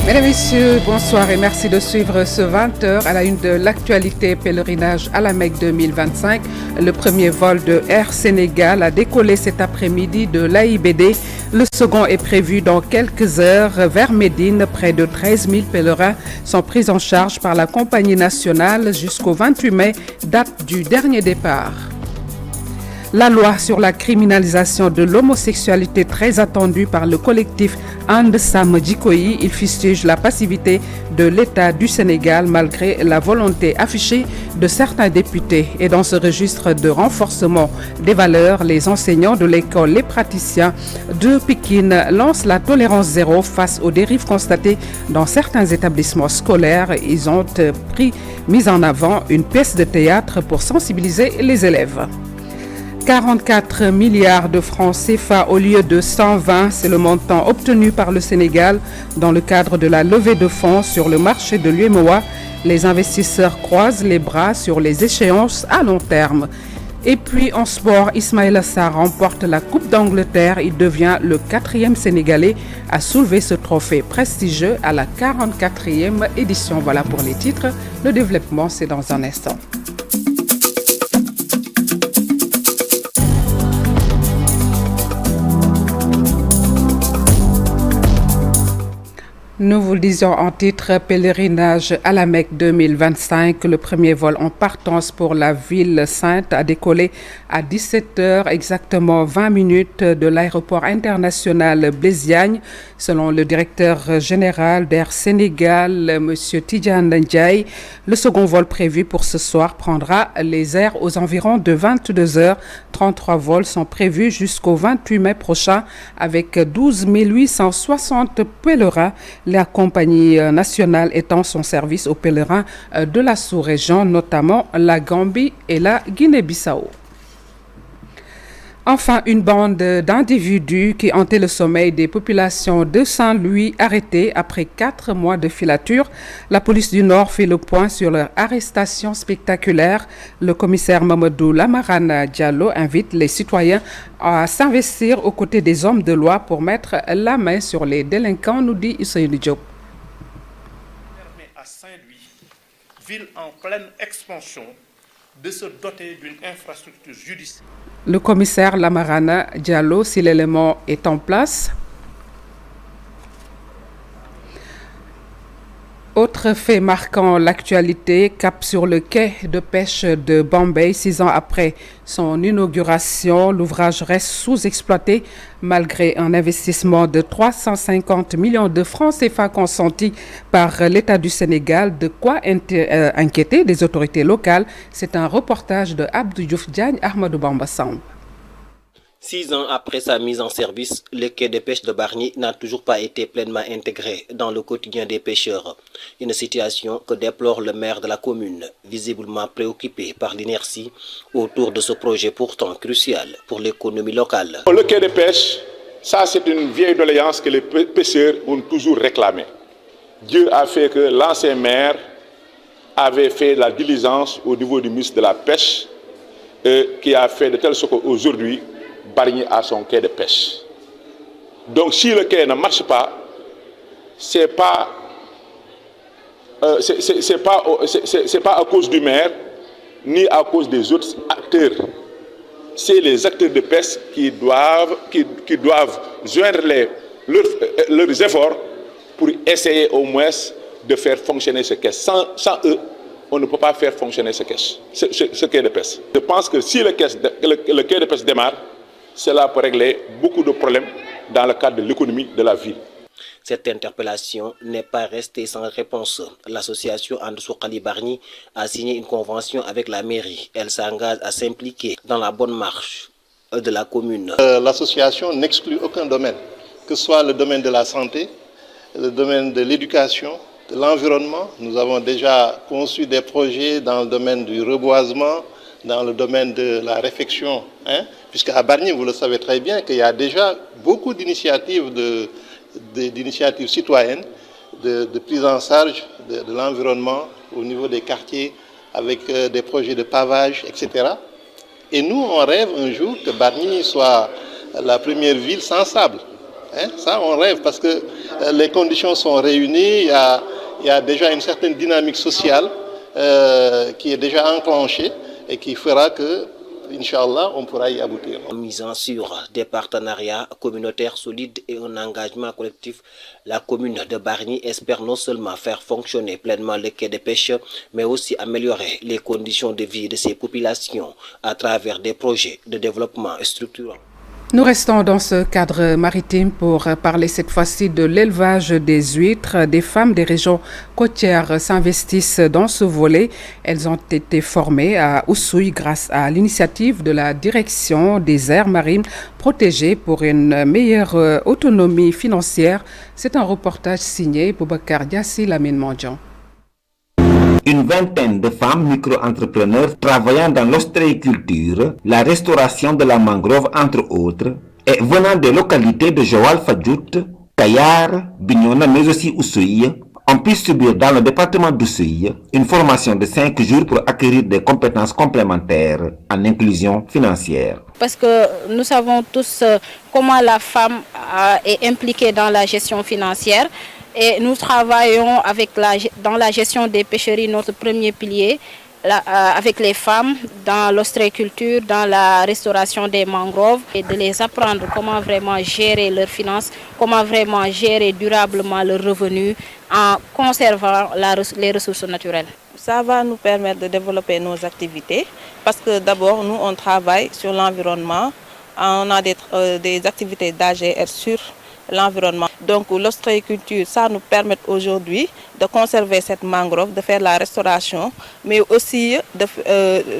Mesdames, Messieurs, bonsoir et merci de suivre ce 20h à la une de l'actualité pèlerinage à la Mecque 2025. Le premier vol de Air Sénégal a décollé cet après-midi de l'AIBD. Le second est prévu dans quelques heures vers Médine. Près de 13 000 pèlerins sont pris en charge par la compagnie nationale jusqu'au 28 mai, date du dernier départ. La loi sur la criminalisation de l'homosexualité très attendue par le collectif And Sam Djikoyi, il fustige la passivité de l'État du Sénégal malgré la volonté affichée de certains députés. Et dans ce registre de renforcement des valeurs, les enseignants de l'école, les praticiens de Pikine lancent la tolérance zéro face aux dérives constatées dans certains établissements scolaires. Ils ont mis en avant une pièce de théâtre pour sensibiliser les élèves. 44 milliards de francs CFA au lieu de 120, c'est le montant obtenu par le Sénégal dans le cadre de la levée de fonds sur le marché de l'UEMOA. Les investisseurs croisent les bras sur les échéances à long terme. Et puis en sport, Ismaïla Sarr remporte la Coupe d'Angleterre. Il devient le 4e Sénégalais à soulever ce trophée prestigieux à la 44e édition. Voilà pour les titres. Le développement, c'est dans un instant. Nous vous le disions en titre, pèlerinage à la Mecque 2025. Le premier vol en partance pour la ville sainte a décollé à 17h, exactement 20 minutes de l'aéroport international Blaise Diagne. Selon le directeur général d'Air Sénégal, M. Tidjane Ndiaye, le second vol prévu pour ce soir prendra les airs aux environs de 22h. 33 vols sont prévus jusqu'au 28 mai prochain avec 12 860 pèlerins. La compagnie nationale étend son service aux pèlerins de la sous-région, notamment la Gambie et la Guinée-Bissau. Enfin, une bande d'individus qui hantaient le sommeil des populations de Saint-Louis arrêtés après 4 mois de filature. La police du Nord fait le point sur leur arrestation spectaculaire. Le commissaire Mamadou Lamarana Diallo invite les citoyens à s'investir aux côtés des hommes de loi pour mettre la main sur les délinquants, nous dit Ousseynou Diop. À Saint-Louis, ville en pleine expansion, de se doter d'une infrastructure judiciaire. Le commissaire Lamarana Diallo, si l'élément est en place. Autre fait marquant l'actualité, cap sur le quai de pêche de Bombay. 6 ans après son inauguration, l'ouvrage reste sous-exploité malgré un investissement de 350 millions de francs CFA consentis par l'État du Sénégal. De quoi inquiéter les autorités locales. C'est un reportage de Abdou Diouf Diagne, Ahmadou Bamba Samb. 6 ans après sa mise en service, le quai de pêche de Bargny n'a toujours pas été pleinement intégré dans le quotidien des pêcheurs. Une situation que déplore le maire de la commune, visiblement préoccupé par l'inertie autour de ce projet pourtant crucial pour l'économie locale. Le quai de pêche, ça c'est une vieille doléance que les pêcheurs ont toujours réclamée. Dieu a fait que l'ancien maire avait fait la diligence au niveau du ministre de la Pêche qui a fait de telle sorte qu'aujourd'hui, Bargny à son quai de pêche. Donc si le quai ne marche pas, c'est pas à cause du maire ni à cause des autres acteurs. C'est les acteurs de pêche qui doivent joindre leurs efforts pour essayer au moins de faire fonctionner ce quai. Sans eux, on ne peut pas faire fonctionner ce quai de pêche. Je pense que si le quai de pêche démarre, cela peut régler beaucoup de problèmes dans le cadre de l'économie de la ville. Cette interpellation n'est pas restée sans réponse. L'association Andsoukali Bargny a signé une convention avec la mairie. Elle s'engage à s'impliquer dans la bonne marche de la commune. L'association n'exclut aucun domaine, que ce soit le domaine de la santé, le domaine de l'éducation, de l'environnement. Nous avons déjà conçu des projets dans le domaine du reboisement, dans le domaine de la réfection, puisqu'à Bargny, vous le savez très bien, qu'il y a déjà beaucoup d'initiatives citoyennes de prise en charge de l'environnement au niveau des quartiers avec des projets de pavage, etc. Et nous, on rêve un jour que Bargny soit la première ville sans sable. Ça, on rêve parce que les conditions sont réunies, il y a déjà une certaine dynamique sociale qui est déjà enclenchée et qui fera que, Inch'Allah, on pourra y aboutir. En misant sur des partenariats communautaires solides et un engagement collectif, la commune de Bargny espère non seulement faire fonctionner pleinement le quai de pêche, mais aussi améliorer les conditions de vie de ses populations à travers des projets de développement structurants. Nous restons dans ce cadre maritime pour parler cette fois-ci de l'élevage des huîtres. Des femmes des régions côtières s'investissent dans ce volet. Elles ont été formées à Oussouye grâce à l'initiative de la direction des aires marines protégées pour une meilleure autonomie financière. C'est un reportage signé Boubacar Diassi Lamine Mondjian. Une vingtaine de femmes micro-entrepreneurs travaillant dans l'ostréiculture, la restauration de la mangrove entre autres, et venant des localités de Joal Fadjout, Kayar, Bignona mais aussi Oussouye, ont pu subir dans le département d'Oussouye une formation de 5 jours pour acquérir des compétences complémentaires en inclusion financière. Parce que nous savons tous comment la femme est impliquée dans la gestion financière. Et nous travaillons dans la gestion des pêcheries, notre premier pilier, avec les femmes, dans l'ostréiculture, dans la restauration des mangroves, et de les apprendre comment vraiment gérer leurs finances, comment vraiment gérer durablement leurs revenus en conservant les ressources naturelles. Ça va nous permettre de développer nos activités parce que d'abord, nous, on travaille sur l'environnement. On a des activités d'AGR sur l'environnement. Donc l'ostréiculture, ça nous permet aujourd'hui de conserver cette mangrove, de faire la restauration, mais aussi de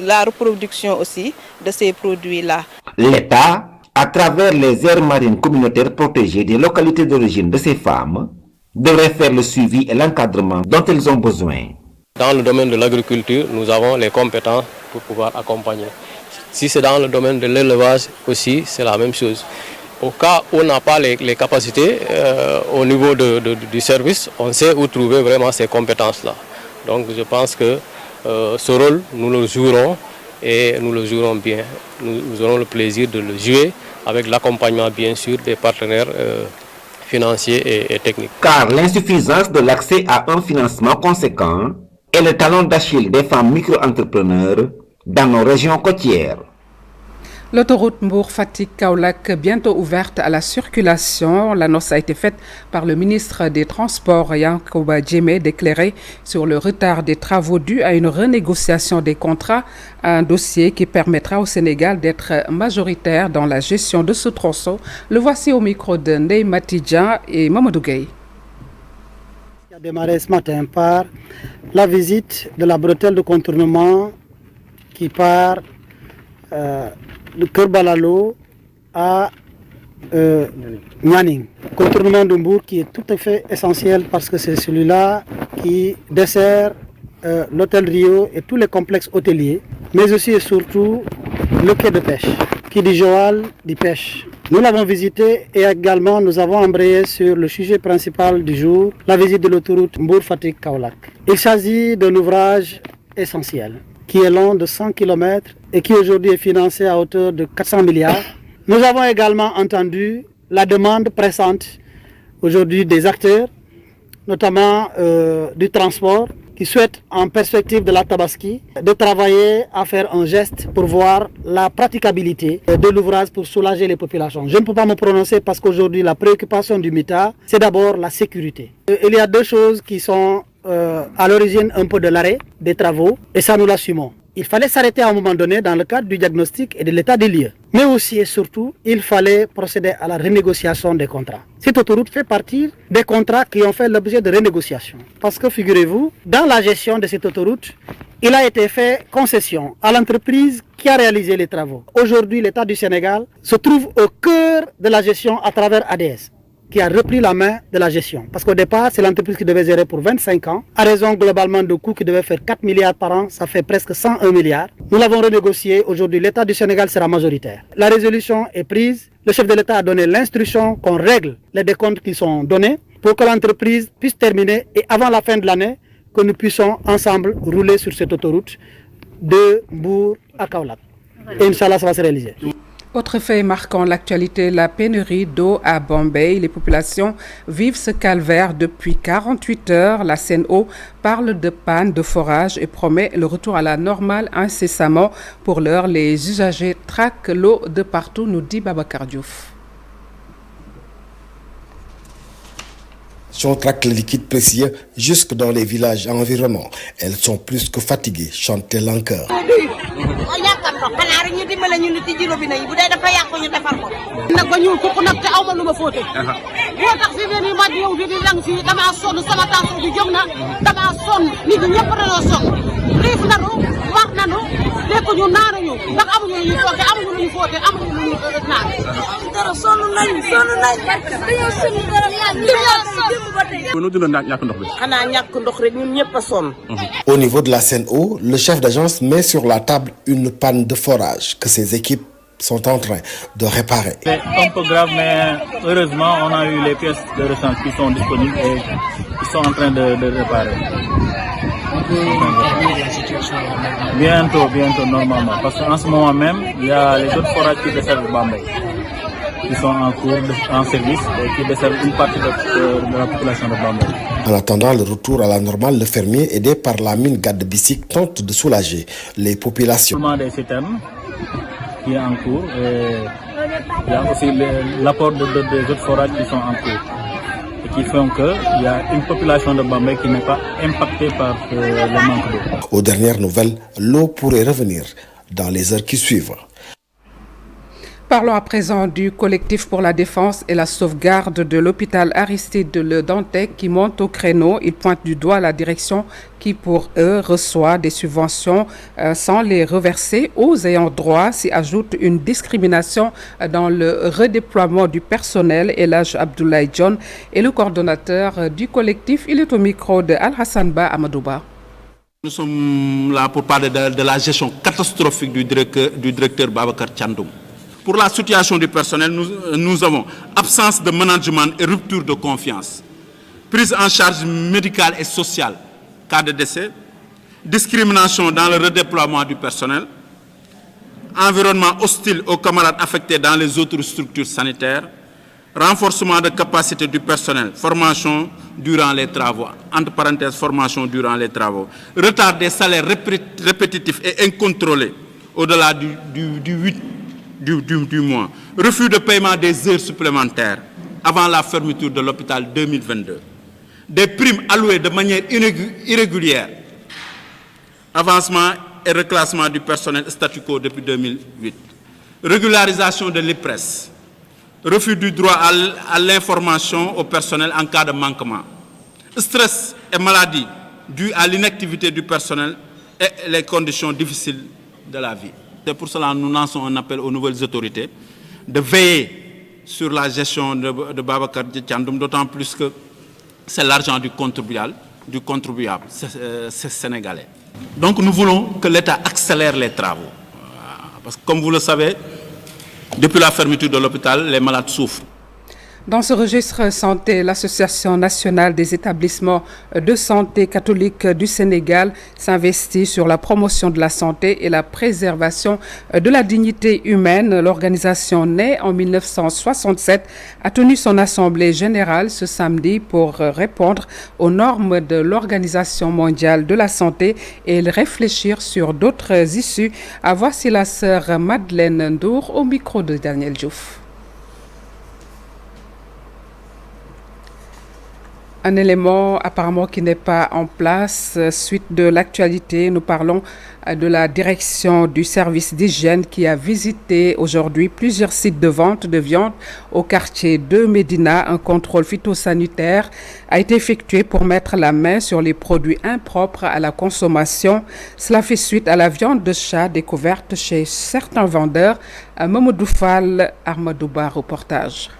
la reproduction aussi de ces produits-là. L'État, à travers les aires marines communautaires protégées des localités d'origine de ces femmes, devrait faire le suivi et l'encadrement dont elles ont besoin. Dans le domaine de l'agriculture, nous avons les compétences pour pouvoir accompagner. Si c'est dans le domaine de l'élevage aussi, c'est la même chose. Au cas où on n'a pas les capacités au niveau du service, on sait où trouver vraiment ces compétences-là. Donc je pense que ce rôle, nous le jouerons et nous le jouerons bien. Nous aurons le plaisir de le jouer avec l'accompagnement bien sûr des partenaires financiers et techniques. Car l'insuffisance de l'accès à un financement conséquent est le talon d'Achille des femmes micro-entrepreneurs dans nos régions côtières. L'autoroute Mbour-Fatick-Kaolack, bientôt ouverte à la circulation. L'annonce a été faite par le ministre des Transports, Yankoba Diémé, d'éclairer sur le retard des travaux dus à une renégociation des contrats, un dossier qui permettra au Sénégal d'être majoritaire dans la gestion de ce tronçon. Le voici au micro de Ndeye Matidjan et Mamadou Gueye. Il a démarré ce matin par la visite de la bretelle de contournement qui part de Kerbalalo à Nianing. Contournement de Mbour qui est tout à fait essentiel parce que c'est celui-là qui dessert l'hôtel Rio et tous les complexes hôteliers, mais aussi et surtout le quai de pêche. Qui dit Joal dit pêche. Nous l'avons visité et également nous avons embrayé sur le sujet principal du jour, la visite de l'autoroute Mbour-Fatick-Kaolack. Il s'agit d'un ouvrage essentiel qui est long de 100 km et qui aujourd'hui est financé à hauteur de 400 milliards. Nous avons également entendu la demande pressante aujourd'hui des acteurs, notamment du transport, qui souhaitent en perspective de la Tabaski de travailler à faire un geste pour voir la praticabilité de l'ouvrage pour soulager les populations. Je ne peux pas me prononcer parce qu'aujourd'hui la préoccupation du MITA, c'est d'abord la sécurité. Il y a deux choses qui sont à l'origine un peu de l'arrêt des travaux et ça nous l'assumons. Il fallait s'arrêter à un moment donné dans le cadre du diagnostic et de l'état des lieux. Mais aussi et surtout, il fallait procéder à la renégociation des contrats. Cette autoroute fait partie des contrats qui ont fait l'objet de renégociation. Parce que figurez-vous, dans la gestion de cette autoroute, il a été fait concession à l'entreprise qui a réalisé les travaux. Aujourd'hui, l'État du Sénégal se trouve au cœur de la gestion à travers ADS, qui a repris la main de la gestion. Parce qu'au départ, c'est l'entreprise qui devait gérer pour 25 ans, à raison globalement de coûts qui devaient faire 4 milliards par an, ça fait presque 101 milliards. Nous l'avons renégocié, aujourd'hui l'État du Sénégal sera majoritaire. La résolution est prise, le chef de l'État a donné l'instruction qu'on règle les décomptes qui sont donnés pour que l'entreprise puisse terminer et avant la fin de l'année, que nous puissions ensemble rouler sur cette autoroute de Mbour à Kaolack. Et Inch'Allah, ça va se réaliser. Autre fait marquant l'actualité, la pénurie d'eau à Bambey. Les populations vivent ce calvaire depuis 48 heures. La Sen'Eau parle de panne de forage et promet le retour à la normale incessamment. Pour l'heure, les usagers traquent l'eau de partout, nous dit Babacar Diouf. On traque le liquide précieux jusque dans les villages environnants. Elles sont plus que fatiguées, chante-t-elle encore. Au niveau de la Sen'Eau, le chef d'agence met sur la table une panne de forage que ses équipes sont en train de réparer. C'est un peu grave, mais heureusement, on a eu les pièces de rechange qui sont disponibles et ils sont en train de réparer. Bientôt, normalement. Parce qu'en ce moment même, il y a les autres forages qui desservent Bambey, qui sont en cours, en service et qui desservent une partie de la population de Bambey. En attendant le retour à la normale, le fermier, aidé par la mine Gadebissik, tente de soulager les populations. Il y a des citernes qui est en cours et il y a aussi l'apport des autres forages qui sont en cours et qui font qu'il y a une population de Bambey qui n'est pas impactée par le manque d'eau. Aux dernières nouvelles, l'eau pourrait revenir dans les heures qui suivent. Parlons à présent du collectif pour la défense et la sauvegarde de l'hôpital Aristide de Le Dantec qui monte au créneau. Il pointe du doigt la direction qui, pour eux, reçoit des subventions sans les reverser aux ayants droit. S'y ajoute une discrimination dans le redéploiement du personnel. Elhadj Abdoulaye John est le coordonnateur du collectif. Il est au micro de Al-Hassan Ba Amadouba. Nous sommes là pour parler de la gestion catastrophique du directeur Babacar Thiandoum. Pour la situation du personnel, nous avons absence de management et rupture de confiance, prise en charge médicale et sociale, cas de décès, discrimination dans le redéploiement du personnel, environnement hostile aux camarades affectés dans les autres structures sanitaires, renforcement de capacité du personnel, formation durant les travaux, entre parenthèses, formation durant les travaux, retard des salaires répétitifs et incontrôlés au-delà du mois, refus de paiement des heures supplémentaires avant la fermeture de l'hôpital 2022, des primes allouées de manière irrégulière, avancement et reclassement du personnel statu quo depuis 2008, régularisation de l'IPRES, refus du droit à l'information au personnel en cas de manquement, stress et maladie dus à l'inactivité du personnel et les conditions difficiles de la vie. C'est pour cela que nous lançons un appel aux nouvelles autorités de veiller sur la gestion de Babacar Thiandoum, d'autant plus que c'est l'argent du contribuable sénégalais. Donc nous voulons que l'État accélère les travaux. Parce que comme vous le savez, depuis la fermeture de l'hôpital, les malades souffrent. Dans ce registre santé, l'Association nationale des établissements de santé catholiques du Sénégal s'investit sur la promotion de la santé et la préservation de la dignité humaine. L'organisation née en 1967 a tenu son assemblée générale ce samedi pour répondre aux normes de l'Organisation mondiale de la santé et réfléchir sur d'autres issues. Voici la sœur Madeleine Ndour au micro de Daniel Diouf. Un élément apparemment qui n'est pas en place. Suite de l'actualité, nous parlons de la direction du service d'hygiène qui a visité aujourd'hui plusieurs sites de vente de viande au quartier de Médina. Un contrôle phytosanitaire a été effectué pour mettre la main sur les produits impropres à la consommation. Cela fait suite à la viande de chat découverte chez certains vendeurs. Mamadou Fall, Armadouba, reportage.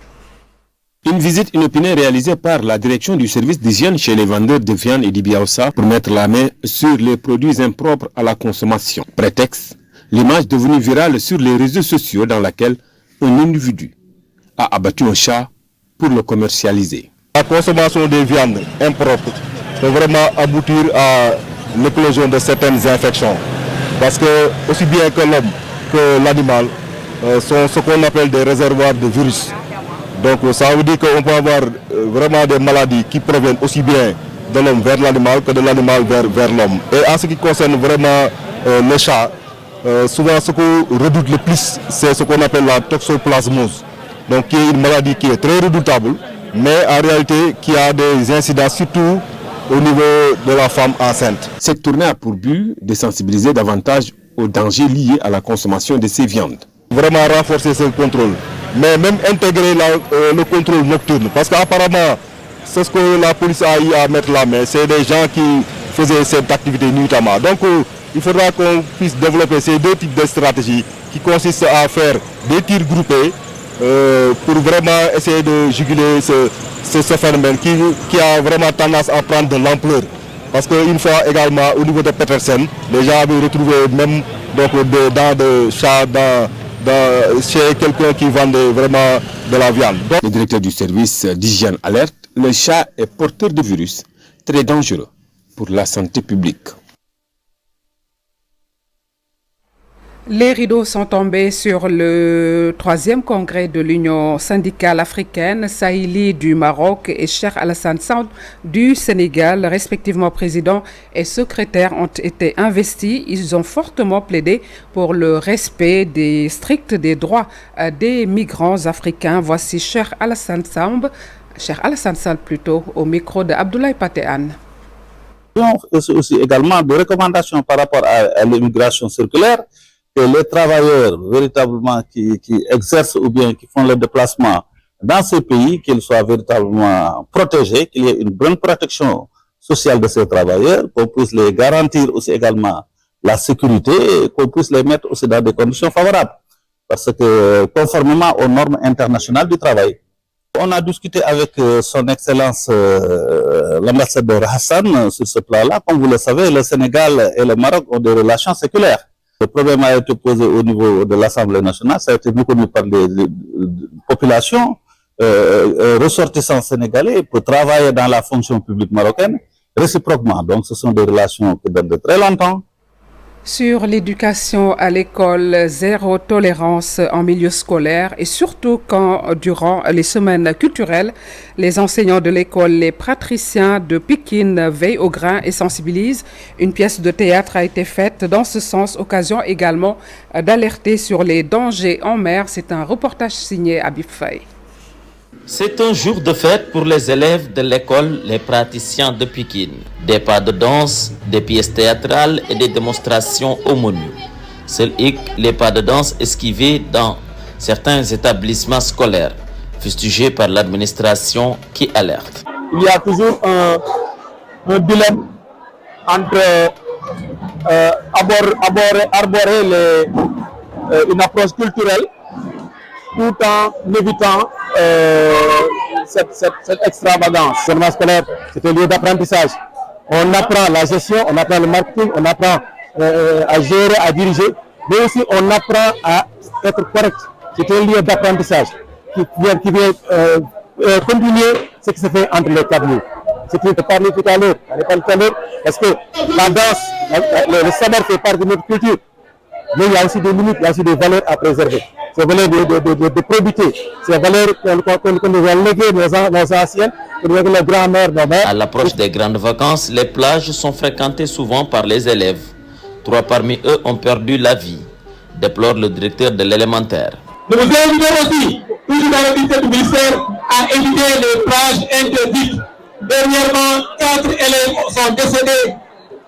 Une visite inopinée réalisée par la direction du service d'hygiène chez les vendeurs de viande et d'Ibiaoussa pour mettre la main sur les produits impropres à la consommation. Prétexte, l'image devenue virale sur les réseaux sociaux dans laquelle un individu a abattu un chat pour le commercialiser. La consommation des viandes impropres peut vraiment aboutir à l'éclosion de certaines infections. Parce que aussi bien que l'homme que l'animal sont ce qu'on appelle des réservoirs de virus. Donc ça veut dire qu'on peut avoir vraiment des maladies qui proviennent aussi bien de l'homme vers l'animal que de l'animal vers l'homme. Et en ce qui concerne vraiment les chats, souvent ce qu'on redoute le plus, c'est ce qu'on appelle la toxoplasmose. Donc qui est une maladie qui est très redoutable, mais en réalité qui a des incidences surtout au niveau de la femme enceinte. Cette tournée a pour but de sensibiliser davantage aux dangers liés à la consommation de ces viandes. Vraiment renforcer ce contrôle, mais même intégrer le contrôle nocturne, parce qu'apparemment, c'est ce que la police a eu à mettre la main, c'est des gens qui faisaient cette activité nuitamment. Donc il faudra qu'on puisse développer ces deux types de stratégies qui consistent à faire des tirs groupés pour vraiment essayer de juguler ce phénomène qui a vraiment tendance à prendre de l'ampleur. Parce qu'une fois également au niveau de Petersen, les gens avaient retrouvé même donc, des dents de chat chez quelqu'un qui vendait vraiment de la viande. Donc, le directeur du service d'hygiène alerte, le chat est porteur de virus très dangereux pour la santé publique. Les rideaux sont tombés sur le 3e congrès de l'Union syndicale africaine. Saïli du Maroc et Cheikh Alassane Sound du Sénégal, respectivement président et secrétaire, ont été investis. Ils ont fortement plaidé pour le respect strict des droits des migrants africains. Voici Cheikh Alassane Sound plutôt, au micro de Abdoulaye Patéane. Aussi également des recommandations par rapport à l'immigration circulaire, que les travailleurs véritablement qui exercent ou bien qui font le déplacement dans ces pays, qu'ils soient véritablement protégés, qu'il y ait une bonne protection sociale de ces travailleurs, qu'on puisse les garantir aussi également la sécurité, et qu'on puisse les mettre aussi dans des conditions favorables. Parce que conformément aux normes internationales du travail, on a discuté avec son Excellence l'ambassadeur Hassan sur ce plan-là. Comme vous le savez, le Sénégal et le Maroc ont des relations séculaires. Le problème a été posé au niveau de l'Assemblée nationale, ça a été reconnu par les populations ressortissants sénégalais pour travailler dans la fonction publique marocaine réciproquement. Donc ce sont des relations qui datent de très longtemps. Sur l'éducation à l'école, zéro tolérance en milieu scolaire et surtout quand, durant les semaines culturelles, les enseignants de l'école, les praticiens de Pikine veillent au grain et sensibilisent. Une pièce de théâtre a été faite dans ce sens, occasion également d'alerter sur les dangers en mer. C'est un reportage signé Habib Faye. C'est un jour de fête pour les élèves de l'école, les praticiens de Pikine. Des pas de danse, des pièces théâtrales et des démonstrations au menu. Seul hic, les pas de danse esquivés dans certains établissements scolaires, fustigés par l'administration qui alerte. Il y a toujours un dilemme entre arborer une approche culturelle tout en évitant cette extravagance. Le enseignement scolaire, c'est un lieu d'apprentissage. On apprend la gestion, on apprend le marketing, on apprend à gérer, à diriger, mais aussi on apprend à être correct. C'est un lieu d'apprentissage qui vient continuer ce qui se fait entre les quatre murs. C'est ce que je parlais tout à l'heure, parce que la danse, le savoir fait partie de notre culture, mais il y a aussi des limites, il y a aussi des valeurs à préserver. Ces valeurs de probité, ces valeurs que nous avons léguées nos anciennes, que nos grands-mères, nos mères. À l'approche des grandes vacances, les plages sont fréquentées souvent par les élèves. 3 parmi eux ont perdu la vie, déplore le directeur de l'élémentaire. Nous vous invitons aussi, toujours dans le budget du ministère, à éviter les plages interdites. Dernièrement, 4 élèves sont décédés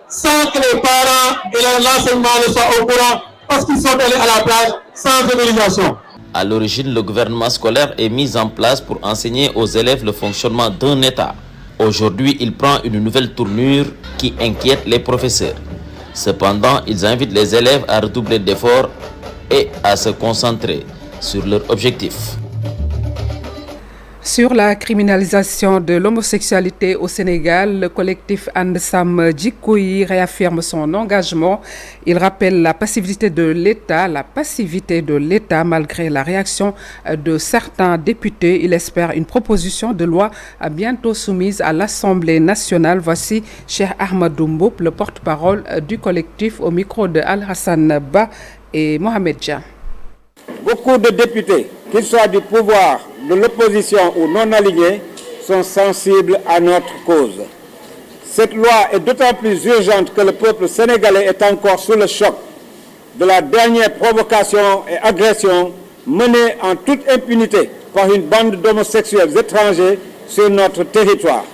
sans que les parents et l'enseignement ne soient au courant parce qu'ils sont allés à la plage sans autorisation. À l'origine, le gouvernement scolaire est mis en place pour enseigner aux élèves le fonctionnement d'un État. Aujourd'hui, il prend une nouvelle tournure qui inquiète les professeurs. Cependant, ils invitent les élèves à redoubler d'efforts et à se concentrer sur leur objectif. Sur la criminalisation de l'homosexualité au Sénégal, le collectif Andesam Djikoui réaffirme son engagement. Il rappelle la passivité de l'État malgré la réaction de certains députés. Il espère une proposition de loi bientôt soumise à l'Assemblée nationale. Voici Cheikh Ahmadou Mboup, le porte-parole du collectif, au micro de Al Hassan Ba et Mohamed Dia. Beaucoup de députés, qu'ils soient du pouvoir, de l'opposition ou non alignés, sont sensibles à notre cause. Cette loi est d'autant plus urgente que le peuple sénégalais est encore sous le choc de la dernière provocation et agression menée en toute impunité par une bande d'homosexuels étrangers sur notre territoire.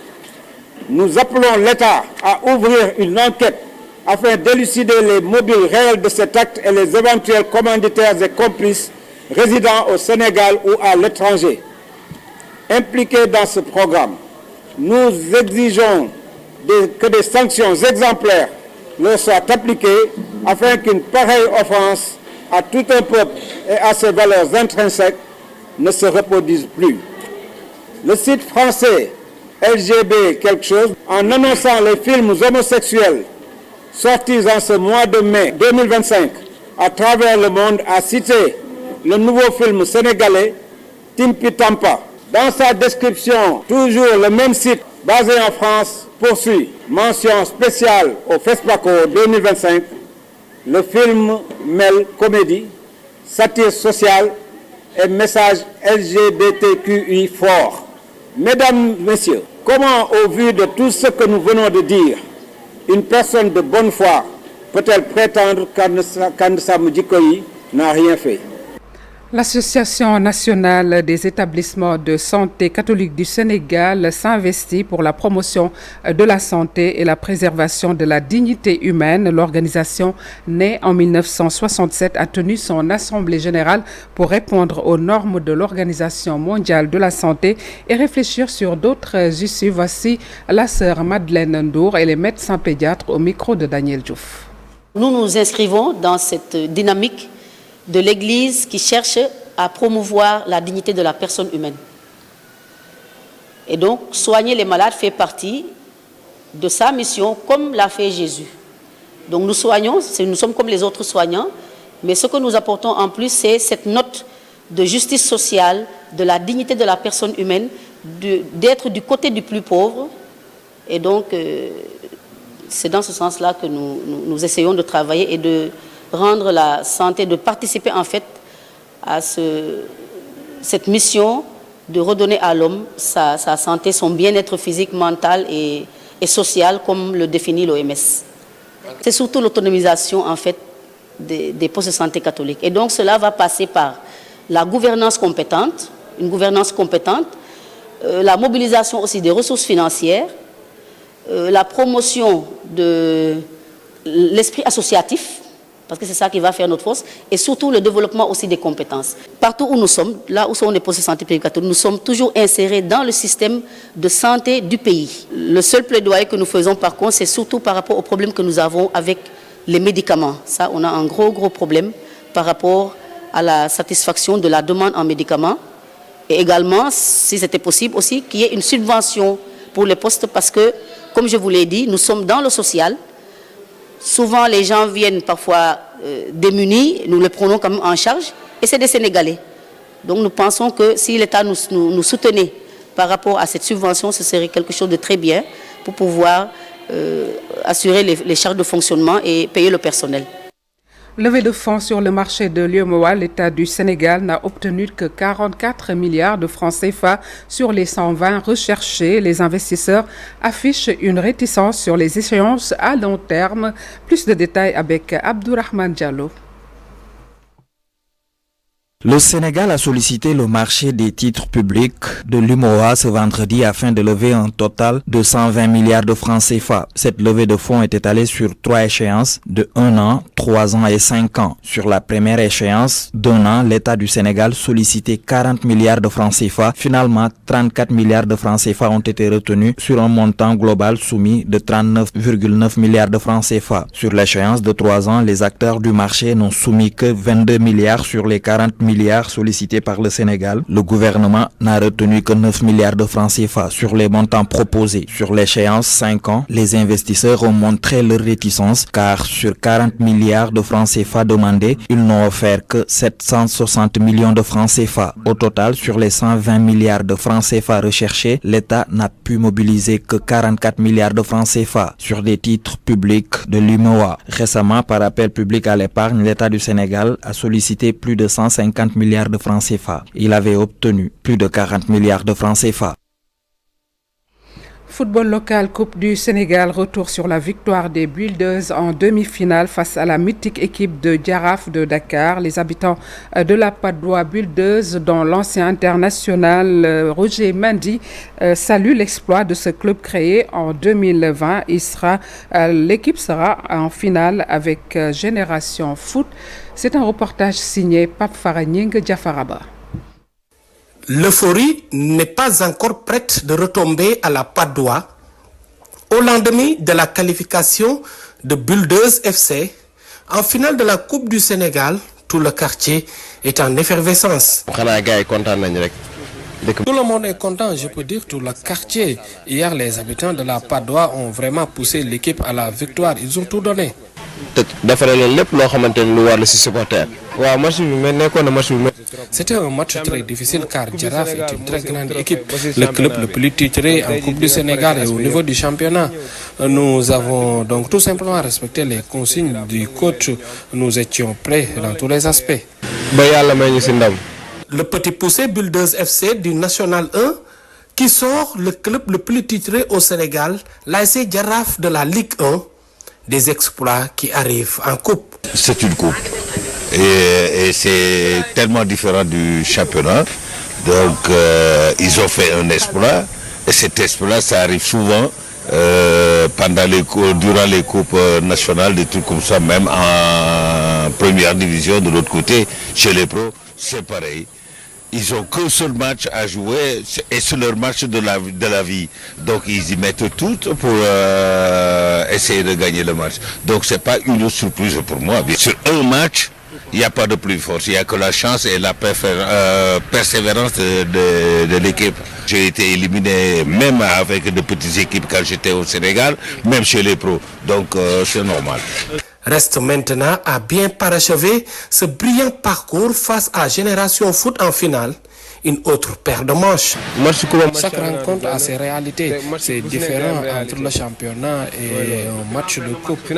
Nous appelons l'État à ouvrir une enquête afin d'élucider les mobiles réels de cet acte et les éventuels commanditaires et complices résidant au Sénégal ou à l'étranger. Impliqués dans ce programme, nous exigeons que des sanctions exemplaires leur soient appliquées afin qu'une pareille offense à tout un peuple et à ses valeurs intrinsèques ne se reproduise plus. Le site français LGB quelque chose, en annonçant les films homosexuels sortis en ce mois de mai 2025 à travers le monde, a cité le nouveau film sénégalais Timpi Tampa. Dans sa description, toujours le même site basé en France poursuit, mention spéciale au FESPACO 2025, le film mêle comédie, satire sociale et message LGBTQI fort. Mesdames, Messieurs, comment, au vu de tout ce que nous venons de dire, une personne de bonne foi peut-elle prétendre qu'Ansa Mudjikoyi n'a rien fait? L'Association nationale des établissements de santé catholique du Sénégal s'investit pour la promotion de la santé et la préservation de la dignité humaine. L'organisation, née en 1967, a tenu son assemblée générale pour répondre aux normes de l'Organisation mondiale de la santé et réfléchir sur d'autres issues. Voici la sœur Madeleine Ndour et les médecins pédiatres au micro de Daniel Diouf. Nous nous inscrivons dans cette dynamique de l'Église qui cherche à promouvoir la dignité de la personne humaine. Et donc, soigner les malades fait partie de sa mission, comme l'a fait Jésus. Donc nous soignons, nous sommes comme les autres soignants, mais ce que nous apportons en plus, c'est cette note de justice sociale, de la dignité de la personne humaine, d'être du côté du plus pauvre. Et donc, c'est dans ce sens-là que nous essayons de travailler et de rendre la santé, de participer en fait à cette mission de redonner à l'homme sa santé, son bien-être physique, mental et social, comme le définit l'OMS. C'est surtout l'autonomisation en fait des postes de santé catholiques. Et donc cela va passer par la gouvernance compétente, une gouvernance compétente, la mobilisation aussi des ressources financières, la promotion de l'esprit associatif, parce que c'est ça qui va faire notre force, et surtout le développement aussi des compétences. Partout où nous sommes, là où sont les postes de santé pédiatriques, nous sommes toujours insérés dans le système de santé du pays. Le seul plaidoyer que nous faisons par contre, c'est surtout par rapport aux problèmes que nous avons avec les médicaments. Ça, on a un gros problème par rapport à la satisfaction de la demande en médicaments. Et également, si c'était possible aussi, qu'il y ait une subvention pour les postes, parce que, comme je vous l'ai dit, nous sommes dans le social. Souvent, les gens viennent parfois démunis, nous les prenons quand même en charge, et c'est des Sénégalais. Donc nous pensons que si l'État nous soutenait par rapport à cette subvention, ce serait quelque chose de très bien pour pouvoir assurer les charges de fonctionnement et payer le personnel. Levée de fonds sur le marché de l'UEMOA, l'État du Sénégal n'a obtenu que 44 milliards de francs CFA sur les 120 recherchés. Les investisseurs affichent une réticence sur les échéances à long terme. Plus de détails avec Abdourahmane Diallo. Le Sénégal a sollicité le marché des titres publics de l'UMOA ce vendredi afin de lever un total de 120 milliards de francs CFA. Cette levée de fonds est étalée sur 3 échéances de 1 an, 3 ans et 5 ans. Sur la première échéance d'1 an, l'État du Sénégal sollicitait 40 milliards de francs CFA. Finalement, 34 milliards de francs CFA ont été retenus sur un montant global soumis de 39,9 milliards de francs CFA. Sur l'échéance de 3 ans, les acteurs du marché n'ont soumis que 22 milliards sur les 40 milliards sollicités par le Sénégal. Le gouvernement n'a retenu que 9 milliards de francs CFA sur les montants proposés. Sur l'échéance 5 ans, les investisseurs ont montré leur réticence car sur 40 milliards de francs CFA demandés, ils n'ont offert que 760 millions de francs CFA. Au total, sur les 120 milliards de francs CFA recherchés, l'État n'a pu mobiliser que 44 milliards de francs CFA sur des titres publics de l'UMOA. Récemment, par appel public à l'épargne, l'État du Sénégal a sollicité plus de 150 50 milliards de francs CFA. Il avait obtenu plus de 40 milliards de francs CFA. Football local, Coupe du Sénégal, retour sur la victoire des Builders en demi-finale face à la mythique équipe de Jaraaf de Dakar. Les habitants de la Patte d'Oie Builders, dont l'ancien international Roger Mendy, saluent l'exploit de ce club créé en 2020. L'équipe sera en finale avec Génération Foot. C'est un reportage signé Pape Faragning Diafaraba. L'euphorie n'est pas encore prête de retomber à la Patte d'Oie. Au lendemain de la qualification de Builders FC, en finale de la Coupe du Sénégal, tout le quartier est en effervescence. Tout le monde est content, je peux dire, tout le quartier. Hier, les habitants de la Patte d'Oie ont vraiment poussé l'équipe à la victoire. Ils ont tout donné. C'était un match très difficile car Jaraaf est une très grande équipe, le club le plus titré en Coupe du Sénégal et au niveau du championnat. Nous avons donc tout simplement respecté les consignes du coach. Nous étions prêts dans tous les aspects. Le petit poussé Builders FC du National 1 qui sort le club le plus titré au Sénégal, l'ASC Jaraaf de la Ligue 1, des exploits qui arrivent en coupe. C'est une coupe et c'est tellement différent du championnat. Donc ils ont fait un exploit et cet exploit ça arrive souvent durant les coupes nationales, des trucs comme ça, même en première division. De l'autre côté, chez les pros, c'est pareil. Ils n'ont qu'un seul match à jouer et c'est leur match de la vie. Donc ils y mettent tout pour essayer de gagner le match. Donc c'est pas une surprise pour moi. Sur un match, il n'y a pas de plus force. Il n'y a que la chance et la persévérance de l'équipe. J'ai été éliminé même avec de petites équipes quand j'étais au Sénégal, même chez les pros. Donc c'est normal. Reste maintenant à bien parachever ce brillant parcours face à Génération Foot en finale. Une autre paire de manches. Chaque rencontre a ses réalités. C'est différent entre le championnat et un match de coupe.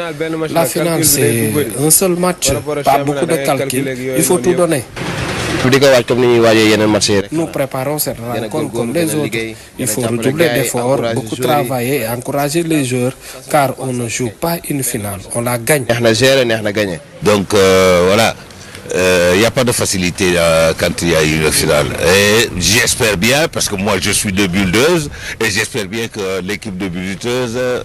La finale, c'est un seul match, pas beaucoup de calculs. Il faut tout donner. Nous préparons cette rencontre comme les autres. Il faut redoubler d'efforts, beaucoup travailler et encourager les joueurs car on ne joue pas une finale, on la gagne. Donc voilà, il n'y a pas de facilité quand il y a une finale. Et j'espère bien, parce que moi je suis de Builders, et j'espère bien que l'équipe de Builders,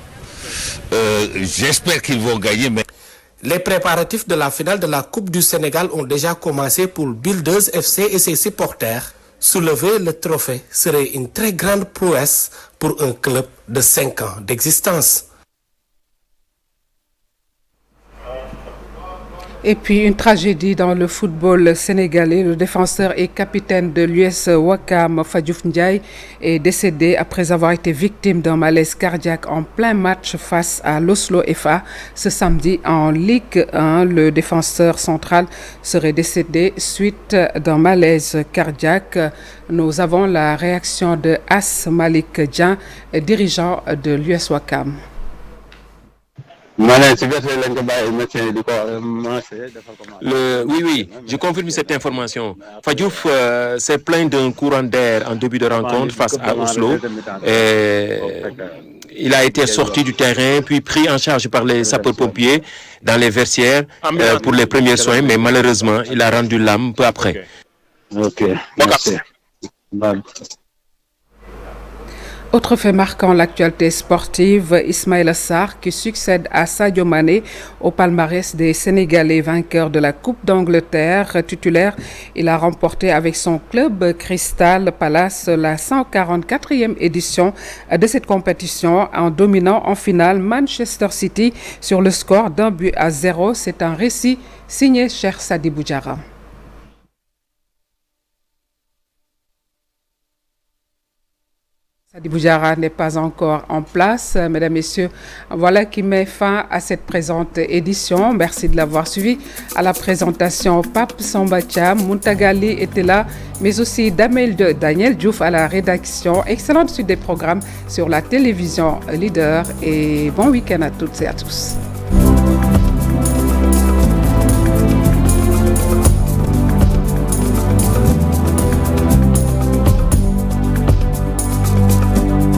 j'espère qu'ils vont gagner. Mais... Les préparatifs de la finale de la Coupe du Sénégal ont déjà commencé pour Builders FC et ses supporters. Soulever le trophée serait une très grande prouesse pour un club de 5 ans d'existence. Et puis une tragédie dans le football sénégalais. Le défenseur et capitaine de l'US Ouakam, Fadiouf Ndiaye, est décédé après avoir été victime d'un malaise cardiaque en plein match face à l'Oslo FA. Ce samedi en Ligue 1, le défenseur central serait décédé suite d'un malaise cardiaque. Nous avons la réaction de As Malik Dian, dirigeant de l'US Ouakam. Oui, je confirme cette information. Fadiouf s'est plaint d'un courant d'air en début de rencontre face à Oslo. Il a été sorti du terrain, puis pris en charge par les sapeurs-pompiers dans les vestiaires pour les premiers soins, mais malheureusement, il a rendu l'âme peu après. Ok, merci. Autre fait marquant l'actualité sportive, Ismaïla Sarr qui succède à Sadio Mané au palmarès des Sénégalais vainqueurs de la Coupe d'Angleterre titulaire. Il a remporté avec son club Crystal Palace la 144e édition de cette compétition en dominant en finale Manchester City sur le score d'1-0. C'est un récit signé Cheikh Sadibou Diarra. Sadibou Diarra n'est pas encore en place. Mesdames, Messieurs, voilà qui met fin à cette présente édition. Merci de l'avoir suivi. À la présentation, Pape Sambatiam, Muntagali était là, mais aussi Daniel Diouf à la rédaction. Excellente suite des programmes sur la télévision Leader et bon week-end à toutes et à tous.